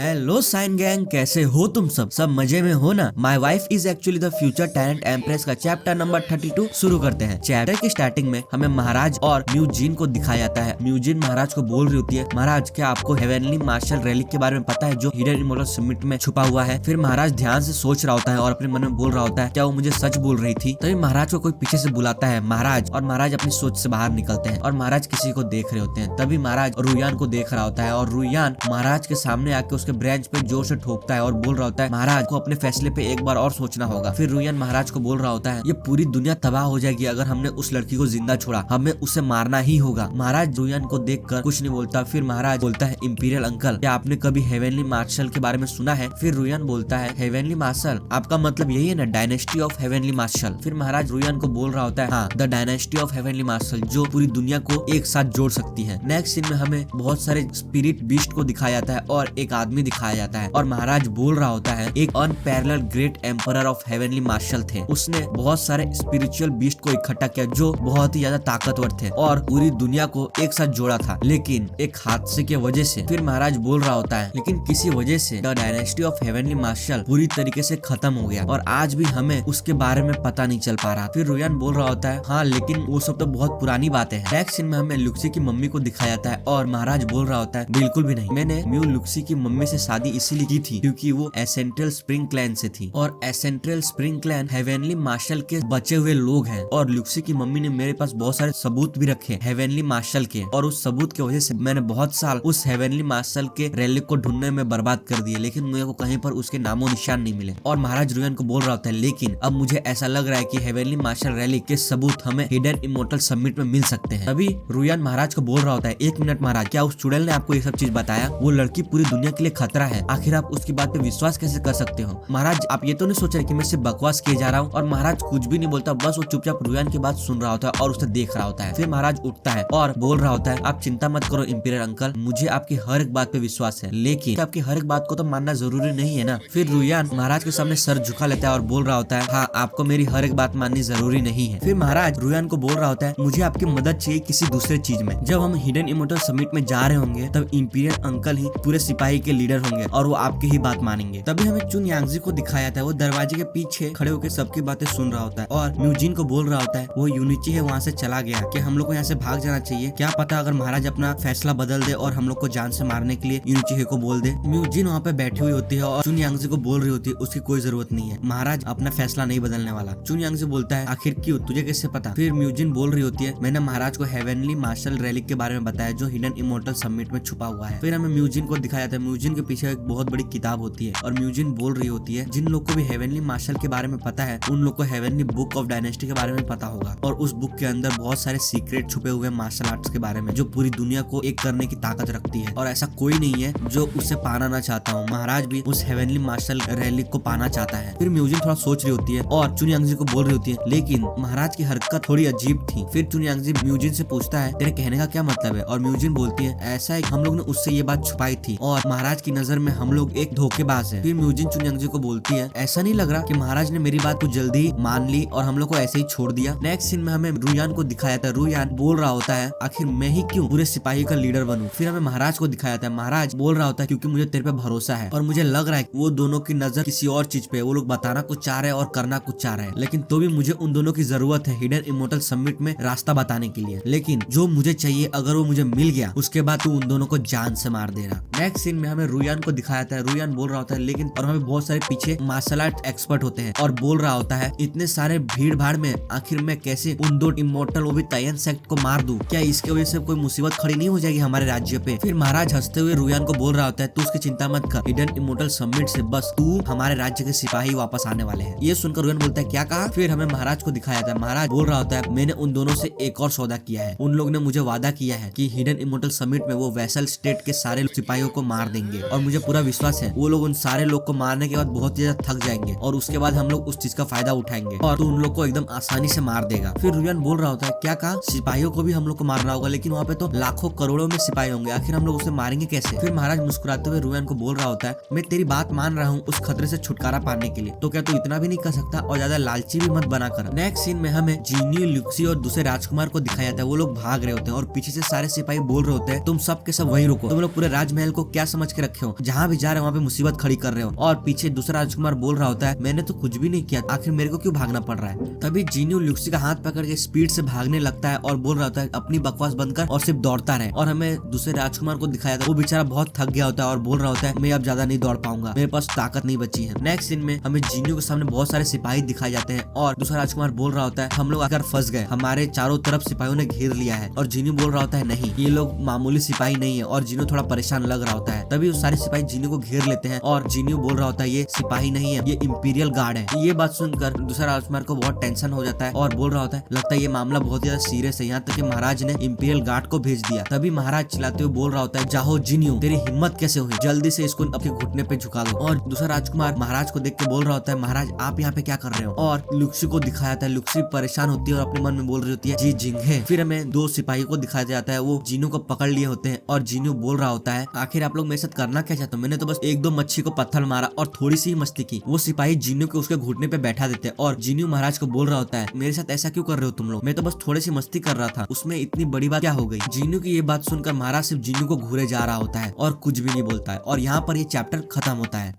Hello sign gang, कैसे हो तुम सब मजे में हो ना। My wife is actually the future talent empress का चैप्टर नंबर 32 शुरू करते हैं। चैप्टर की स्टार्टिंग में हमें महाराज और म्यूजिन को दिखाया जाता है। म्यूजिन महाराज को बोल रही होती है, महाराज क्या आपको हेवनली मार्शल रैली के बारे में पता है जो हिडन इमोर्टल समिट में छुपा हुआ है। फिर महाराज ध्यान से सोच रहा होता है और अपने मन में बोल रहा होता है क्या वो मुझे सच बोल रही थी। तभी महाराज को कोई पीछे से बुलाता है महाराज, और महाराज अपनी सोच से बाहर निकलते हैं और महाराज किसी को देख रहे होते हैं। तभी महाराज रुयान को देख रहा होता है और रुयान महाराज के सामने आके उसके ब्रेंच पे जोर से ठोकता है और बोल रहा होता है महाराज को अपने फैसले पे एक बार और सोचना होगा। फिर रुयान महाराज को बोल रहा होता है ये पूरी दुनिया तबाह हो जाएगी अगर हमने उस लड़की को जिंदा छोड़ा, हमें उसे मारना ही होगा। महाराज रुयान को देखकर कुछ नहीं बोलता। फिर महाराज बोलता है इंपीरियल अंकल क्या आपने कभी हेवनली मार्शल के बारे में सुना है। फिर रुयान बोलता है हेवनली मार्शल आपका मतलब यही है ना, डायनेस्टी ऑफ हेवनली मार्शल। फिर महाराज रुयान को बोल रहा होता है हाँ, the dynasty of heavenly martial जो पूरी दुनिया को एक साथ जोड़ सकती है। नेक्स्ट सीन में हमें बहुत सारे स्पिरिट बीस्ट को दिखाया जाता है और एक आदमी दिखाया जाता है और महाराज बोल रहा होता है एक unparallel great emperor of heavenly martial थे, उसने बहुत सारे स्पिरिचुअल बीस्ट को इकट्ठा किया जो बहुत ही ज्यादा ताकतवर थे और पूरी दुनिया को एक साथ जोड़ा था, लेकिन एक हादसे की वजह से। फिर महाराज बोल रहा होता है लेकिन किसी वजह से the dynasty of heavenly martial पूरी तरीके से खत्म हो गया और आज भी हमें उसके बारे में पता नहीं चल पा रहा। फिर रुयान बोल रहा होता है हाँ लेकिन वो सब तो बहुत पुरानी बातें हैं। नेक्स्ट सीन में हमें लुक्सी की मम्मी को दिखाया जाता है और महाराज बोल रहा होता है बिल्कुल भी नहीं, मैंने म्यू लुक्सी की मम्मी से शादी इसीलिए की थी क्योंकि वो एसेंट्रल स्प्रिंग क्लैन से थी और एसेंट्रल स्प्रिंग क्लैन हेवनली मार्शल के बचे हुए लोग हैं और लुक्सी की मम्मी ने मेरे पास बहुत सारे सबूत भी रखे हेवनली मार्शल के और उस सबूत की वजह से मैंने बहुत साल उस हेवनली मार्शल के रैली को ढूंढने में बर्बाद कर दिए, लेकिन मुझे को कहीं पर उसके नामो निशान नहीं मिले। और महाराज रुयान को बोल रहा होता है लेकिन अब मुझे ऐसा लग रहा है कि हेवनली मार्शल रैली के सबूत हमें हिडन इमोर्टल समिट में मिल सकते हैं। अभी रुयान महाराज को बोल रहा होता है एक मिनट महाराज, क्या उस चुड़ैल ने आपको ये सब चीज बताया? वो लड़की पूरी दुनिया के लिए खतरा है, आखिर आप उसकी बात पे विश्वास कैसे कर सकते हो? महाराज आप ये तो नहीं सोच रहे कि मैं सिर्फ बकवास किए जा रहा हूँ। और महाराज कुछ भी नहीं बोलता, बस वो चुपचाप रुयान की बात सुन रहा होता है और उसे देख रहा होता है। फिर महाराज उठता है और बोल रहा होता है आप चिंता मत करो इंपीरियल अंकल, मुझे आपकी हर एक बात पे विश्वास है, लेकिन आपकी हर एक बात को तो मानना जरूरी नहीं है ना। फिर रुयान महाराज के सामने सर झुका लेता है और बोल रहा होता है हाँ आपको मेरी हर एक बात माननी जरूरी नहीं है। फिर महाराज रुयान को बोल रहा होता है मुझे आपकी मदद चाहिए किसी दूसरे चीज में। जब हम हिडन इमोर्टल समिट में जा रहे होंगे तब इंपीरियल अंकल ही पूरे सिपाही के लीडर होंगे और वो आपकी ही बात मानेंगे। तभी हमें चुन यांगजी को दिखाया था, वो दरवाजे के पीछे खड़े होकर सबकी बातें सुन रहा होता है और म्यूजिन को बोल रहा होता है वो यूनिची है वहाँ से चला गया, कि हम लोग को यहाँ से भाग जाना चाहिए, क्या पता अगर महाराज अपना फैसला बदल दे और हम लोग को जान से मारने के लिए यूनिची को बोल दे। म्यूजिन वहाँ पे बैठी हुई होती है और चुन यांगजी को बोल रही होती है उसकी कोई जरूरत नहीं है, महाराज अपना फैसला नहीं बदलने वाला। चुन यांगजी बोलता है आखिर क्यों, तुझे कैसे पता? फिर म्यूजिन बोल रही होती है मैंने महाराज को हेवनली मार्शल रैली के बारे में बताया जो हिडन इमोर्टल समिट में छुपा हुआ है। फिर हमें म्यूजिन को दिखाया जाता है, म्यूजिन के पीछे एक बहुत बड़ी किताब होती है और म्यूजिन बोल रही होती है जिन लोग को भी हेवनली मार्शल के बारे में पता है उन लोग को हेवनली बुक ऑफ डायनेस्टी के बारे में पता होगा और उस बुक के अंदर बहुत सारे सीक्रेट छुपे हुए मार्शल आर्ट्स के बारे में जो पूरी दुनिया को एक करने की ताकत रखती है और ऐसा कोई नहीं है जो उसे पाना ना चाहता हो। महाराज भी उस हेवनली मार्शल रैली को पाना चाहता है। फिर म्यूजिन थोड़ा सोच रही होती है और चुन यांगजी को बोल रही होती है लेकिन महाराज की हरकत थोड़ी अजीब थी। फिर चुन यांगजी म्यूजिन से पूछता है तेरे कहने का क्या मतलब है? और म्यूजिन बोलती है ऐसा है हम लोग ने उससे ये बात छुपाई थी और महाराज की नजर में हम लोग एक धोखेबाज है। फिर म्यूजिन चुन यांगजी को बोलती है ऐसा नहीं लग रहा कि महाराज ने मेरी बात को जल्दी मान ली और हम लोग को ऐसे ही छोड़ दिया। नेक्स्ट सीन में हमें रुयान को दिखाया था, रुयान बोल रहा होता है आखिर मैं ही क्यों पूरे सिपाही का लीडर बनूं। फिर हमें महाराज को दिखाया था, महाराज बोल रहा होता है क्योंकि मुझे तेरे पे भरोसा है और मुझे लग रहा है वो दोनों की नजर किसी और चीज पे, वो लोग बताना कुछ चाह रहे हैं और करना कुछ चाह रहे हैं, लेकिन तो भी मुझे उन दोनों की जरूरत है हिडन इमोर्टल समिट में रास्ता बताने के लिए। लेकिन जो मुझे चाहिए अगर वो मुझे मिल गया उसके बाद तू उन दोनों को जान से मार देना। नेक्स्ट सीन में हमें रुयान को दिखाया था, रुयान बोल रहा होता है लेकिन और हमें बहुत सारे पीछे मार्शल आर्ट एक्सपर्ट होते हैं और बोल रहा होता है इतने सारे भीड़ भाड़ में आखिर मैं कैसे उन दो इमोर्टल वो भी तायन सेक्ट को मार दूं, क्या इसके वजह से कोई मुसीबत खड़ी नहीं हो जाएगी हमारे राज्य पे? फिर महाराज हंसते हुए रुयान को बोल रहा होता है तू उसकी चिंता मत कर, हिडन इमोर्टल समिट से बस तू हमारे राज्य के सिपाही वापस आने वाले हैं। ये सुनकर रुयान बोलता है क्या कहा? फिर हमें महाराज को दिखाया था, महाराज बोल रहा होता है मैंने उन दोनों से एक और सौदा किया है, उन लोग ने मुझे वादा किया है कि हिडन इमोर्टल समिट में वो वैसल स्टेट के सारे सिपाहियों को मार देंगे और मुझे पूरा विश्वास है वो लोग उन सारे लोग को मारने के बाद बहुत ज्यादा थक जाएंगे और उसके बाद हम लोग उस चीज का फायदा उठाएंगे और तो उन लोग को एकदम आसानी से मार देगा। फिर रुयान बोल रहा होता है क्या कहा? सिपाहियों को भी हम लोग को मारना होगा, लेकिन वहाँ पे तो लाखों करोड़ों में सिपाही होंगे, आखिर हम लोग उसे मारेंगे कैसे? फिर महाराज मुस्कुराते हुए रुयान को बोल रहा होता है मैं तेरी बात मान रहा हूँ उस खतरे से छुटकारा पाने के लिए, तो क्या तू इतना भी नहीं कर सकता और ज्यादा लालची भी मत बना कर। नेक्स्ट सीन में हमें जीनी, लुक्सी और दूसरे राजकुमार को दिखाया जाता है, वो लोग भाग रहे होते हैं और पीछे से सारे सिपाही बोल रहे होते हैं तुम सब के सब वहीं रुको, तुम लोग पूरे राजमहल को क्या समझ के रखे हो, जहाँ भी जा रहे हो वहाँ पे मुसीबत खड़ी कर रहे हो। और पीछे दूसरा राजकुमार बोल रहा होता है मैंने तो कुछ भी नहीं किया, आखिर मेरे को क्यों भागना पड़ रहा है। तभी जीनू ल्यूसी का हाथ पकड़ के स्पीड से भागने लगता है और बोल रहा होता है अपनी बकवास बंद कर और सिर्फ दौड़ता रहे। और हमें दूसरे राजकुमार को दिखाया था, वो बेचारा बहुत थक गया होता है और बोल रहा होता है मैं अब ज्यादा नहीं दौड़ पाऊंगा, मेरे पास ताकत नहीं बची है। नेक्स्ट सीन में हमें जीनू के सामने बहुत सारे सिपाही दिखाए जाते हैं और दूसरा राजकुमार बोल रहा होता है हम लोग आकर फंस गए, हमारे चारों तरफ सिपाहियों ने घेर लिया है। और जीनू बोल रहा होता है नहीं, ये लोग मामूली सिपाही नहीं है। और जीनू थोड़ा परेशान लग रहा होता है। तभी वो सारे सिपाही जीनू को घेर लेते हैं और जीनू बोल रहा होता है ये सिपाही नहीं है, ये इंपीरियल गार्ड है। ये बात सुनकर दूसरा राजकुमार को बहुत टेंशन हो जाता है और बोल रहा होता है लगता है ये मामला बहुत ज्यादा सीरियस है, यहाँ तक कि महाराज ने इंपीरियल गार्ड को भेज दिया। तभी महाराज चिल्लाते हुए बोल रहा होता है जाहो जीनू, तेरी हिम्मत कैसे हुई, जल्दी से इसको अपने घुटने पे झुका दो। और दूसरा राजकुमार महाराज को देख के बोल रहा होता है महाराज आप यहाँ पे क्या कर रहे हो। और लुक्सी को दिखाया जाता है, लुक्सी परेशान होती है और अपने मन में बोल रही होती है जी जिंगे। फिर हमें दो सिपाही को दिखाया जाता है, वो जीनू को पकड़ लिए होते हैं और जीनू बोल रहा होता है आखिर आप लोग मेरे साथ करना क्या चाहते हो, मैंने तो बस एक दो मच्छी को पत्थर मारा और थोड़ी सी मस्ती की। वो सिपाही जीनू को उसके घुटने पे बैठा देते हैं और जीनू महाराज को बोल रहा होता है मेरे साथ ऐसा क्यों कर रहे हो तुम लोग, मैं तो बस थोड़ी सी मस्ती कर रहा था, उसमें इतनी बड़ी बात क्या हो गई। जीनू की ये बात सुनकर महाराज सिर्फ जीनू को घूरे जा रहा होता है और कुछ भी नहीं बोलता है। और यहाँ पर ये चैप्टर खत्म होता है।